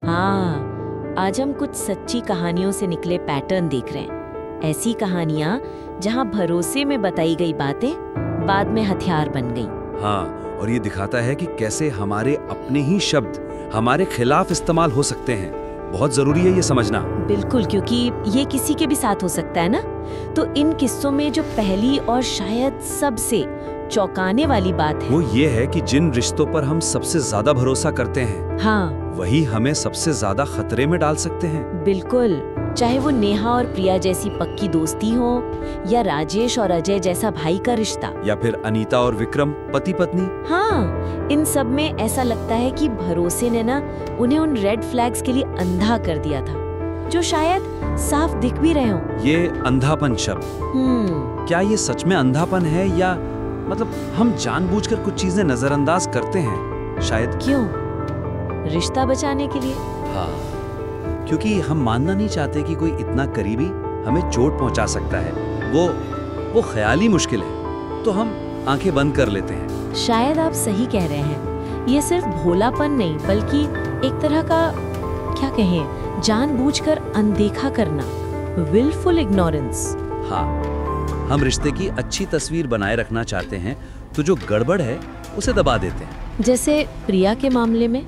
हाँ, आज हम कुछ सच्ची कहानियों से निकले पैटर्न देख रहे हैं। ऐसी कहानियाँ जहाँ भरोसे में बताई गई बातें बाद में हथियार बन गई। हाँ, और ये दिखाता है कि कैसे हमारे अपने ही शब्द हमारे खिलाफ इस्तेमाल हो सकते हैं। बहुत जरूरी है ये समझना। बिल्कुल, क्योंकि ये किसी के भी साथ हो सकता है ना। तो इन किस्सों में जो पहली और शायद सबसे चौंकाने वाली बात है वो ये है कि जिन रिश्तों पर हम सबसे ज्यादा भरोसा करते हैं, हाँ, वही हमें सबसे ज्यादा खतरे में डाल सकते हैं। बिल्कुल। चाहे वो नेहा और प्रिया जैसी पक्की दोस्ती हो, या राजेश और अजय जैसा भाई का रिश्ता, या फिर अनीता और विक्रम पति पत्नी। हाँ, इन सब में ऐसा लगता है कि भरोसे ने ना उन्हें उन रेड फ्लैग्स के लिए अंधा कर दिया था, जो शायद साफ दिख भी रहे हों। ये अंधापन शब्द, क्या ये सच में अंधापन है, या मतलब हम जानबूझकर कुछ चीजें नजरअंदाज करते हैं शायद? क्यों? रिश्ता बचाने के लिए? हाँ, क्योंकि हम मानना नहीं चाहते कि कोई इतना करीबी हमें चोट पहुंचा सकता है। वो ख्याली मुश्किल है, तो हम आंखें बंद कर लेते हैं। शायद आप सही कह रहे हैं। ये सिर्फ भोलापन नहीं, बल्कि एक तरह का, क्या कहें, जानबूझकर अनदेखा करना, विलफुल इग्नोरेंस। हाँ, हम रिश्ते की अच्छी तस्वीर बनाए रखना चाहते हैं, तो जो गड़बड़ है उसे दबा देते हैं। जैसे प्रिया के मामले में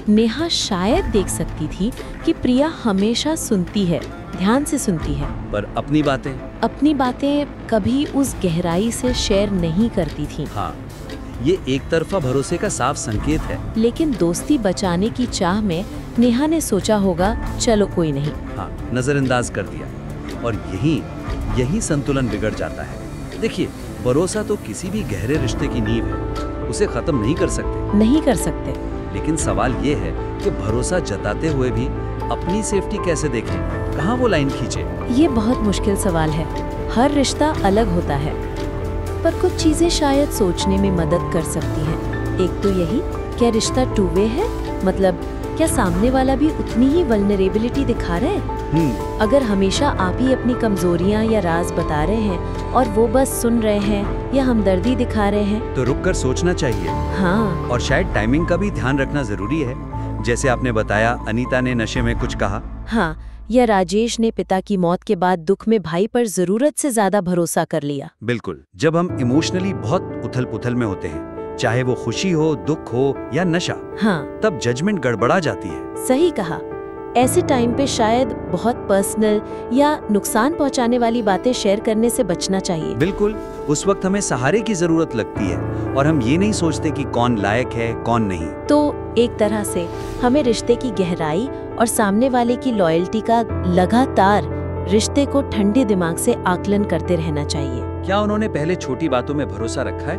नेहा शायद देख सकती थी कि प्रिया हमेशा सुनती है, ध्यान से सुनती है, पर अपनी बातें कभी उस गहराई से शेयर नहीं करती थी। हाँ, ये एक तरफा भरोसे का साफ संकेत है। लेकिन दोस्ती बचाने की चाह में नेहा ने सोचा होगा, चलो कोई नहीं। हाँ, नजरअंदाज कर दिया, और यही संतुलन बिगड़ जाता है। देखिए, भरोसा तो किसी भी गहरे रिश्ते की नींव है, उसे खत्म नहीं कर सकते। लेकिन सवाल ये है कि भरोसा जताते हुए भी अपनी सेफ्टी कैसे देखें, कहाँ वो लाइन खींचे? ये बहुत मुश्किल सवाल है। हर रिश्ता अलग होता है, पर कुछ चीजें शायद सोचने में मदद कर सकती हैं। एक तो यही, क्या रिश्ता टू वे है? मतलब क्या सामने वाला भी उतनी ही वल्नरेबिलिटी दिखा रहा है? अगर हमेशा आप ही अपनी कमजोरियां या राज बता रहे हैं और वो बस सुन रहे हैं या हमदर्दी दिखा रहे हैं, तो रुक कर सोचना चाहिए। हाँ, और शायद टाइमिंग का भी ध्यान रखना जरूरी है। जैसे आपने बताया, अनीता ने नशे में कुछ कहा। हाँ, या राजेश ने पिता की मौत के बाद दुख में भाई पर जरूरत से ज्यादा भरोसा कर लिया। बिल्कुल, जब हम इमोशनली बहुत उथल पुथल में होते हैं, चाहे वो खुशी हो, दुख हो या नशा, हाँ, तब जजमेंट गड़बड़ा जाती है। सही कहा। ऐसे टाइम पे शायद बहुत पर्सनल या नुकसान पहुंचाने वाली बातें शेयर करने से बचना चाहिए। बिल्कुल, उस वक्त हमें सहारे की जरूरत लगती है, और हम ये नहीं सोचते कि कौन लायक है कौन नहीं। तो एक तरह से हमें रिश्ते की गहराई और सामने वाले की लॉयल्टी का लगातार रिश्ते को ठंडे दिमाग से आकलन करते रहना चाहिए। क्या उन्होंने पहले छोटी बातों में भरोसा रखा है?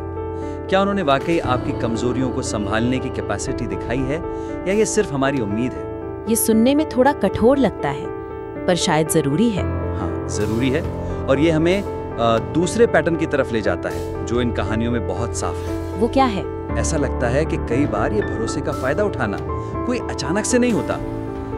क्या उन्होंने वाकई आपकी कमजोरियों को संभालने की कैपेसिटी दिखाई है, या ये सिर्फ हमारी उम्मीद है? ये सुनने में थोड़ा कठोर लगता है, पर शायद जरूरी है। हाँ, जरूरी है, और ये हमें दूसरे पैटर्न की तरफ ले जाता है, जो इन कहानियों में बहुत साफ है। वो क्या है? ऐसा लगता है कि कई बार ये भरोसे का फायदा उठाना कोई अचानक से नहीं होता।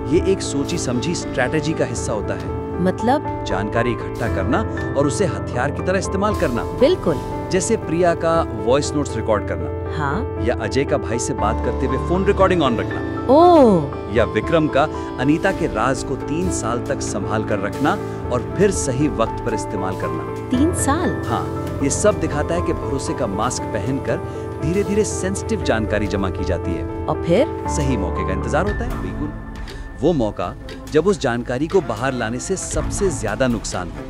ये एक सोची समझी स्ट्रैटेजी का हिस्सा होता है। मतलब? जानकारी इकट्ठा करना और उसे हथियार की तरह इस्तेमाल करना। बिल्कुल। जैसे प्रिया का वॉइस नोट्स रिकॉर्ड करना, हाँ, या अजय का भाई से बात करते हुए फोन रिकॉर्डिंग ऑन रखना, ओह, या विक्रम का अनीता के राज को 3 साल तक संभाल कर रखना और फिर सही वक्त पर इस्तेमाल करना। 3 साल? हाँ, ये सब दिखाता है कि भरोसे का मास्क पहनकर धीरे धीरे सेंसिटिव जानकारी जमा की जाती है, और फिर सही मौके का इंतजार होता है। बिल्कुल, वो मौका जब उस जानकारी को बाहर लाने से सबसे ज्यादा नुकसान हो,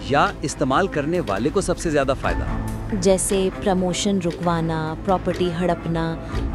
या इस्तेमाल करने वाले को सबसे ज्यादा फायदा। जैसे प्रमोशन रुकवाना, प्रॉपर्टी हड़पना,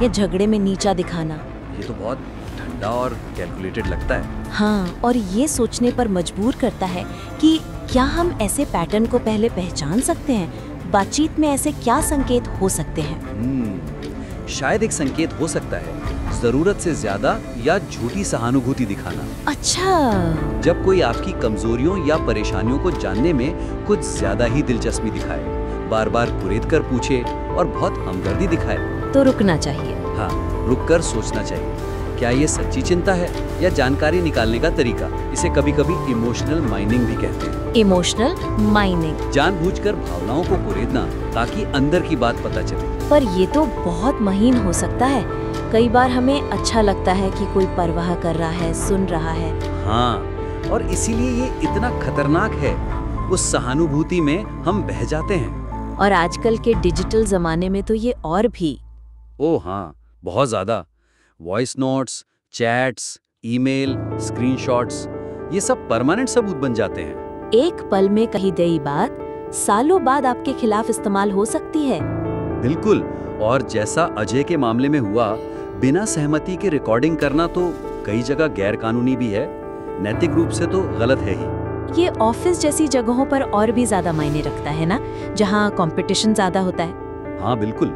या झगड़े में नीचा दिखाना। ये तो बहुत ठंडा और कैलकुलेटेड लगता है। हाँ, और ये सोचने पर मजबूर करता है कि क्या हम ऐसे पैटर्न को पहले पहचान सकते हैं? बातचीत में ऐसे क्या संकेत हो सकते हैं? शायद एक संकेत हो सकता है जरूरत से ज्यादा या झूठी सहानुभूति दिखाना। अच्छा, जब कोई आपकी कमजोरियों या परेशानियों को जानने में कुछ ज्यादा ही दिलचस्पी दिखाए, बार बार कुरेद कर पूछे और बहुत हमदर्दी दिखाए, तो रुकना चाहिए। हाँ, रुककर सोचना चाहिए, क्या ये सच्ची चिंता है या जानकारी निकालने का तरीका? इसे कभी कभी इमोशनल माइनिंग भी कहते हैं। Emotional mining? जानबूझकर भावनाओं को कुरेदना ताकि अंदर की बात पता चले। पर ये तो बहुत महीन हो सकता है। कई बार हमें अच्छा लगता है कि कोई परवाह कर रहा है, सुन रहा है। हाँ, और इसीलिए ये इतना खतरनाक है। उस सहानुभूति में हम बह जाते हैं। और आजकल के डिजिटल जमाने में तो ये और भी। ओह हाँ, बहुत ज्यादा। Voice notes, chats, email, screenshots, ये सब परमानेंट सबूत बन जाते हैं। एक पल में कही गई बात सालों बाद आपके खिलाफ इस्तेमाल हो सकती है। बिल्कुल। और जैसा अजय के मामले में हुआ, बिना सहमति के रिकॉर्डिंग करना तो कई जगह गैर कानूनी भी है, नैतिक रूप से तो गलत है ही। ये ऑफिस जैसी जगहों पर और भी ज्यादा मायने रखता है ना, जहाँ कंपटीशन ज्यादा होता है। हाँ बिल्कुल।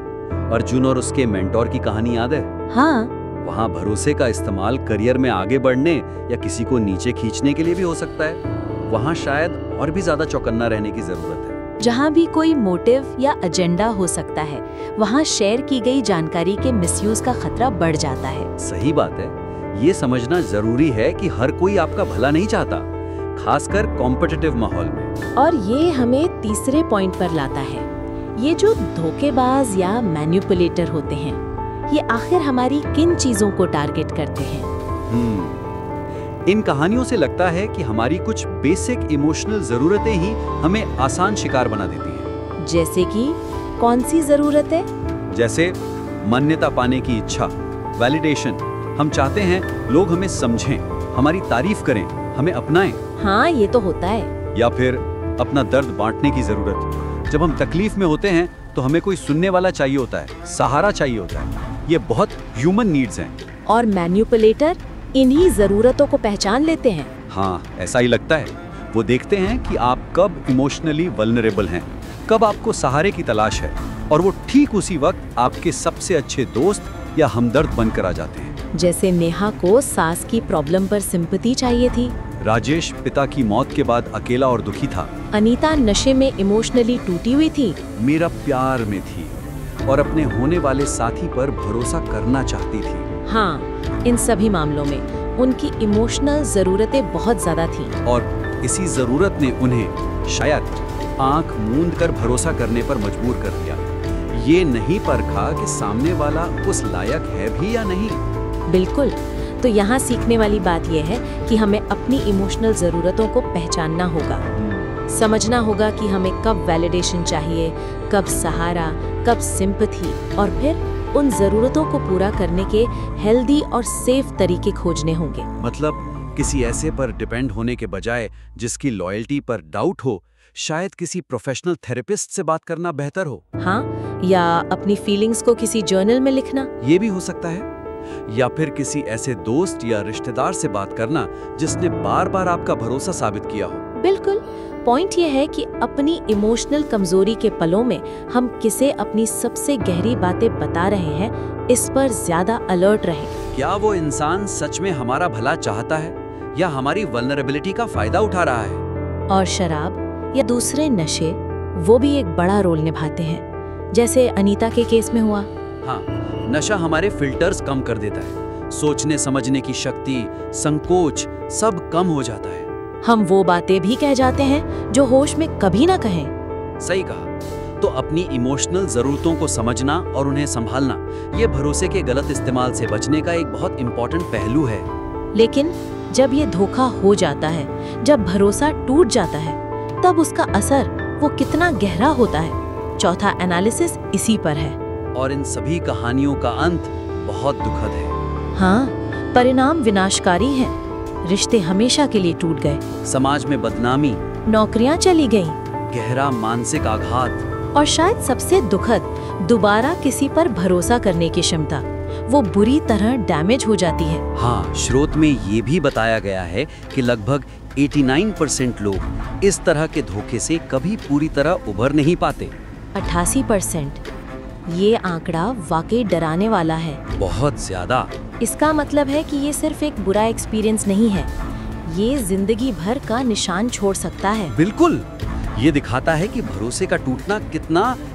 अर्जुन और उसके मेंटोर की कहानी याद है? हाँ। वहाँ भरोसे का इस्तेमाल करियर में आगे बढ़ने या किसी को नीचे खींचने के लिए भी हो सकता है। वहाँ शायद और भी ज्यादा चौकन्ना रहने की जरूरत है। जहाँ भी कोई मोटिव या एजेंडा हो सकता है, वहाँ शेयर की गई जानकारी के मिसयूज का खतरा बढ़ जाता है। सही बात है। ये समझना जरूरी है कि हर कोई आपका भला नहीं चाहता, खासकर कॉम्पिटिटिव माहौल में। और ये हमें तीसरे पॉइंट पर लाता है। ये जो धोखेबाज या मैनिपुलेटर होते हैं, ये आखिर हमारी किन चीजों को टारगेट करते हैं? इन कहानियों से लगता है कि हमारी कुछ बेसिक इमोशनल जरूरतें ही हमें आसान शिकार बना देती हैं। जैसे कि कौन सी जरूरत है? जैसे मान्यता पाने की इच्छा, वैलिडेशन। हम चाहते हैं लोग हमें समझें, हमारी तारीफ करें, हमें अपनाएं। हाँ, ये तो होता है। या फिर अपना दर्द बांटने की जरूरत। जब हम तकलीफ में होते हैं तो हमें कोई सुनने वाला चाहिए होता है, सहारा चाहिए होता है। ये बहुत ह्यूमन नीड्स हैं। और मैनिपुलेटर इन्हीं जरूरतों को पहचान लेते हैं। हाँ, ऐसा ही लगता है। वो देखते हैं कि आप कब इमोशनली वल्नरेबल हैं, कब आपको सहारे की तलाश है, और वो ठीक उसी वक्त आपके सबसे अच्छे दोस्त या हमदर्द बनकर आ जाते हैं। जैसे नेहा को सास की प्रॉब्लम पर सिंपैथी चाहिए थी। राजेश पिता की मौत के बाद अकेला और दुखी था। अनीता नशे में इमोशनली टूटी हुई थी। मीरा प्यार में थी और अपने होने वाले साथी पर भरोसा करना चाहती थी। हाँ, इन सभी मामलों में उनकी इमोशनल जरूरतें बहुत ज्यादा थीं। और इसी जरूरत ने उन्हें शायद आंख मूंद कर भरोसा करने पर मजबूर कर दिया। ये नहीं परखा कि सामने वाला उस लायक है भी या नहीं। बिल्कुल। तो यहाँ सीखने वाली बात यह है कि हमें अपनी इमोशनल जरूरतों को पहचानना होगा। समझना होगा कि हमें कब वैलिडेशन चाहिए, कब सहारा, कब सिंपैथी, और फिर उन जरूरतों को पूरा करने के हेल्दी और सेफ तरीके खोजने होंगे। मतलब किसी ऐसे पर डिपेंड होने के बजाय जिसकी लॉयल्टी पर डाउट हो, शायद किसी प्रोफेशनल थेरेपिस्ट से बात करना बेहतर हो। हाँ, या अपनी फीलिंग्स को किसी जर्नल में लिखना। ये भी हो सकता है। या फिर किसी ऐसे दोस्त या रिश्तेदार से बात करना जिसने बार बार आपका भरोसा साबित किया हो। बिल्कुल। पॉइंट ये है कि अपनी इमोशनल कमजोरी के पलों में हम किसे अपनी सबसे गहरी बातें बता रहे हैं, इस पर ज्यादा अलर्ट रहें। क्या वो इंसान सच में हमारा भला चाहता है या हमारी वल्नरेबिलिटी का फायदा उठा रहा है? और शराब या दूसरे नशे, वो भी एक बड़ा रोल निभाते हैं, जैसे अनीता के केस में हुआ। हाँ, नशा हमारे फिल्टर्स कम कर देता है। सोचने समझने की शक्ति, संकोच, सब कम हो जाता है। हम वो बातें भी कह जाते हैं जो होश में कभी ना कहें। सही कहा। तो अपनी इमोशनल जरूरतों को समझना और उन्हें संभालना, ये भरोसे के गलत इस्तेमाल से बचने का एक बहुत इम्पोर्टेंट पहलू है। लेकिन जब ये धोखा हो जाता है, जब भरोसा टूट जाता है, तब उसका असर वो कितना गहरा होता है। चौथा एनालिसिस इसी पर है। और इन सभी कहानियों का अंत बहुत दुखद है। हाँ, परिणाम विनाशकारी हैं। रिश्ते हमेशा के लिए टूट गए, समाज में बदनामी, नौकरियां चली गईं, गहरा मानसिक आघात, और शायद सबसे दुखद, दोबारा किसी पर भरोसा करने की क्षमता, वो बुरी तरह डैमेज हो जाती है। हाँ, स्रोत में ये भी बताया गया है कि लगभग 89% लोग इस तरह के धोखे से कभी पूरी तरह उभर नहीं पाते। 88%। ये आंकड़ा वाकई डराने वाला है। बहुत ज्यादा। इसका मतलब है कि ये सिर्फ एक बुरा एक्सपीरियंस नहीं है, ये जिंदगी भर का निशान छोड़ सकता है। बिल्कुल। ये दिखाता है कि भरोसे का टूटना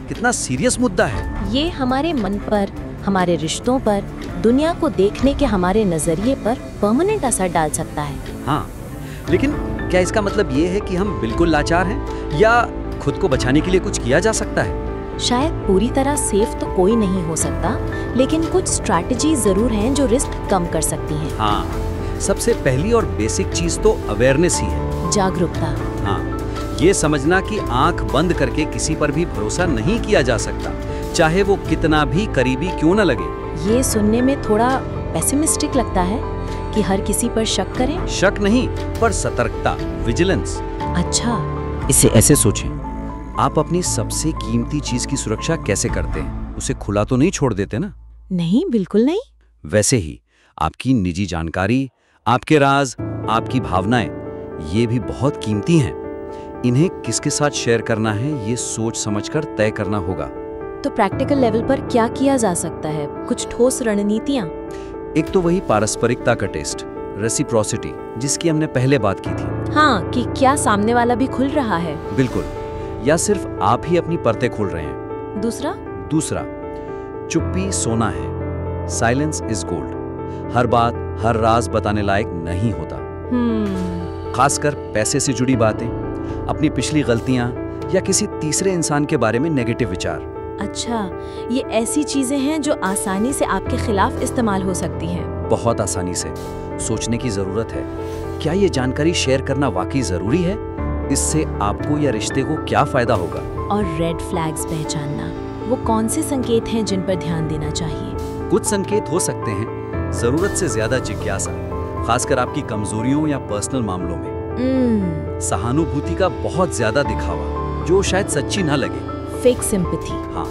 कितना सीरियस मुद्दा है। ये हमारे मन पर, हमारे रिश्तों पर, दुनिया को देखने के हमारे नजरिए पर परमानेंट असर डाल सकता है। हाँ, लेकिन क्या इसका मतलब ये है कि हम बिल्कुल लाचार हैं या खुद को बचाने के लिए कुछ किया जा सकता है? शायद पूरी तरह सेफ तो कोई नहीं हो सकता, लेकिन कुछ स्ट्रैटेजी जरूर हैं जो रिस्क कम कर सकती हैं। हाँ, सबसे पहली और बेसिक चीज तो अवेयरनेस ही है। जागरूकता। हाँ, ये समझना कि आंख बंद करके किसी पर भी भरोसा नहीं किया जा सकता, चाहे वो कितना भी करीबी क्यों न लगे। ये सुनने में थोड़ा पेसिमिस्टिक लगता है कि हर किसी पर शक करें। शक नहीं, पर सतर्कता, विजिलेंस। अच्छा, इसे ऐसे सोचें, आप अपनी सबसे कीमती चीज की सुरक्षा कैसे करते हैं? उसे खुला तो नहीं छोड़ देते ना? नहीं, बिल्कुल नहीं। वैसे ही आपकी निजी जानकारी, आपके राज, आपकी भावनाएं, ये भी बहुत कीमती हैं। इन्हें किसके साथ शेयर करना है, ये सोच समझकर तय करना होगा। तो प्रैक्टिकल लेवल पर क्या किया जा सकता है? कुछ ठोस रणनीतियाँ? एक तो वही पारस्परिकता का टेस्ट, रेसिप्रोसिटी, जिसकी हमने पहले बात की थी। हाँ, कि क्या सामने वाला भी खुल रहा है? बिल्कुल, या सिर्फ आप ही अपनी परतें खोल रहे हैं। दूसरा, चुप्पी सोना है, साइलेंस इज गोल्ड। हर बात, हर राज बताने लायक नहीं होता। खासकर पैसे से जुड़ी बातें, अपनी पिछली गलतियां या किसी तीसरे इंसान के बारे में नेगेटिव विचार। अच्छा, ये ऐसी चीजें हैं जो आसानी से आपके खिलाफ इस्तेमाल हो सकती हैं। बहुत आसानी से। सोचने की जरूरत है, क्या ये जानकारी शेयर करना वाकई जरूरी है? इससे आपको या रिश्ते को क्या फायदा होगा? और रेड फ्लैग्स पहचानना, वो कौन से संकेत हैं जिन पर ध्यान देना चाहिए? कुछ संकेत हो सकते हैं जरूरत से ज्यादा जिज्ञासा, खासकर आपकी कमजोरियों या पर्सनल मामलों में। सहानुभूति का बहुत ज्यादा दिखावा जो शायद सच्ची ना लगे। Fake sympathy. हाँ,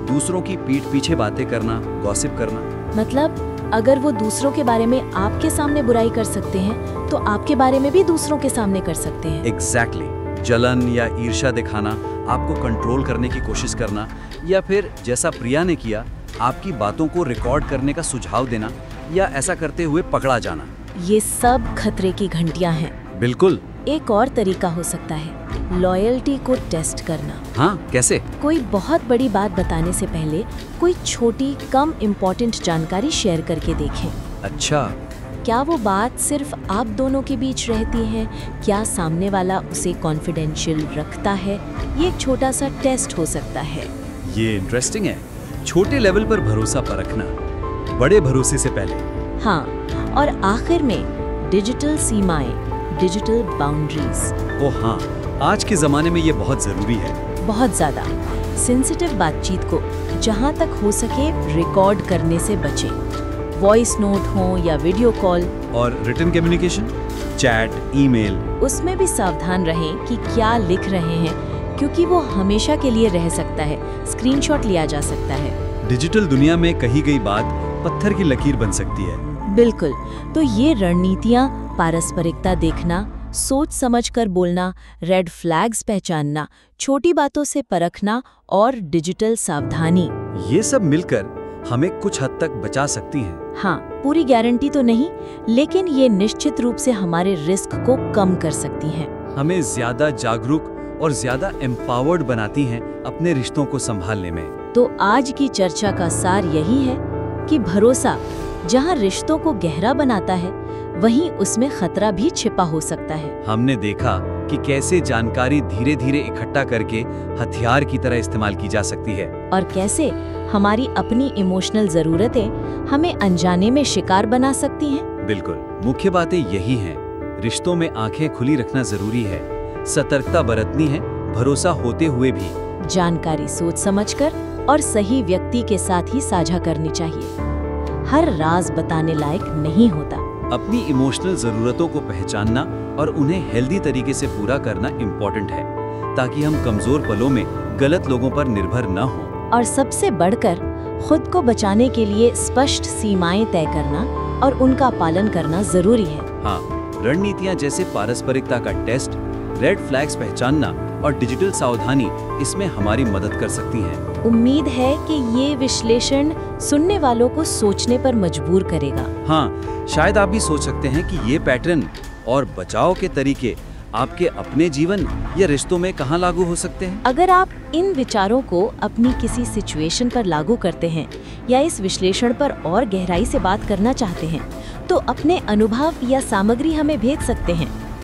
दूसरों की पीठ पीछे बातें करना, गॉसिप करना। मतलब अगर वो दूसरों के बारे में आपके सामने बुराई कर सकते हैं, तो आपके बारे में भी दूसरों के सामने कर सकते हैं। एग्जैक्टली। जलन या ईर्ष्या दिखाना, आपको कंट्रोल करने की कोशिश करना, या फिर जैसा प्रिया ने किया, आपकी बातों को रिकॉर्ड करने का सुझाव देना या ऐसा करते हुए पकड़ा जाना। ये सब खतरे की घंटियां हैं। बिल्कुल। एक और तरीका हो सकता है लॉयल्टी को टेस्ट करना। हाँ, कैसे? कोई बहुत बड़ी बात बताने से पहले कोई छोटी कम इम्पोर्टेंट जानकारी शेयर करके देखें। अच्छा, क्या वो बात सिर्फ आप दोनों के बीच रहती है? क्या सामने वाला उसे कॉन्फिडेंशियल रखता है? ये एक छोटा सा टेस्ट हो सकता है। ये इंटरेस्टिंग है। छोटे लेवल पर भरोसा परखना, बड़े भरोसे से पहले। हाँ, और आखिर में डिजिटल सीमाएं, डिजिटल बाउंड्रीज। ओह हाँ, आज के जमाने में ये बहुत जरूरी है। बहुत ज्यादा। सेंसिटिव बातचीत को जहाँ तक हो सके रिकॉर्ड करने से बचें। वॉइस नोट हो या वीडियो कॉल। और रिटन कम्युनिकेशन, चैट, ईमेल, उसमें भी सावधान रहें कि क्या लिख रहे हैं, क्योंकि वो हमेशा के लिए रह सकता है। स्क्रीनशॉट लिया जा सकता है। डिजिटल दुनिया में कही गई बात पत्थर की लकीर बन सकती है। बिल्कुल। तो ये रणनीतियाँ, पारस्परिकता देखना, सोच समझकर बोलना, रेड फ्लैग्स पहचानना, छोटी बातों से परखना और डिजिटल सावधानी, ये सब मिलकर हमें कुछ हद तक बचा सकती हैं। हाँ, पूरी गारंटी तो नहीं, लेकिन ये निश्चित रूप से हमारे रिस्क को कम कर सकती हैं। हमें ज्यादा जागरूक और ज्यादा एम्पावर्ड बनाती हैं अपने रिश्तों को संभालने में। तो आज की चर्चा का सार यही है कि भरोसा जहाँ रिश्तों को गहरा बनाता है, वहीं उसमें खतरा भी छिपा हो सकता है। हमने देखा कि कैसे जानकारी धीरे धीरे इकट्ठा करके हथियार की तरह इस्तेमाल की जा सकती है, और कैसे हमारी अपनी इमोशनल जरूरतें हमें अनजाने में शिकार बना सकती हैं। बिल्कुल, मुख्य बातें यही हैं। रिश्तों में आंखें खुली रखना जरूरी है, सतर्कता बरतनी है, भरोसा होते हुए भी जानकारी सोच समझकर और सही व्यक्ति के साथ ही साझा करनी चाहिए। हर राज बताने लायक नहीं होता। अपनी इमोशनल जरूरतों को पहचानना और उन्हें हेल्दी तरीके से पूरा करना इम्पोर्टेंट है, ताकि हम कमजोर पलों में गलत लोगों पर निर्भर न हों। और सबसे बढ़कर खुद को बचाने के लिए स्पष्ट सीमाएं तय करना और उनका पालन करना जरूरी है। हाँ, रणनीतियाँ जैसे पारस्परिकता का टेस्ट, रेड फ्लैग्स पहचानना और डिजिटल सावधानी इसमें हमारी मदद कर सकती हैं। उम्मीद है कि ये विश्लेषण सुनने वालों को सोचने पर मजबूर करेगा। हाँ, शायद आप भी सोच सकते हैं कि ये पैटर्न और बचाव के तरीके आपके अपने जीवन या रिश्तों में कहाँ लागू हो सकते हैं। अगर आप इन विचारों को अपनी किसी सिचुएशन पर लागू करते हैं या इस विश्लेषण पर और गहराई से बात करना चाहते हैं, तो अपने अनुभव या सामग्री हमें भेज सकते हैं।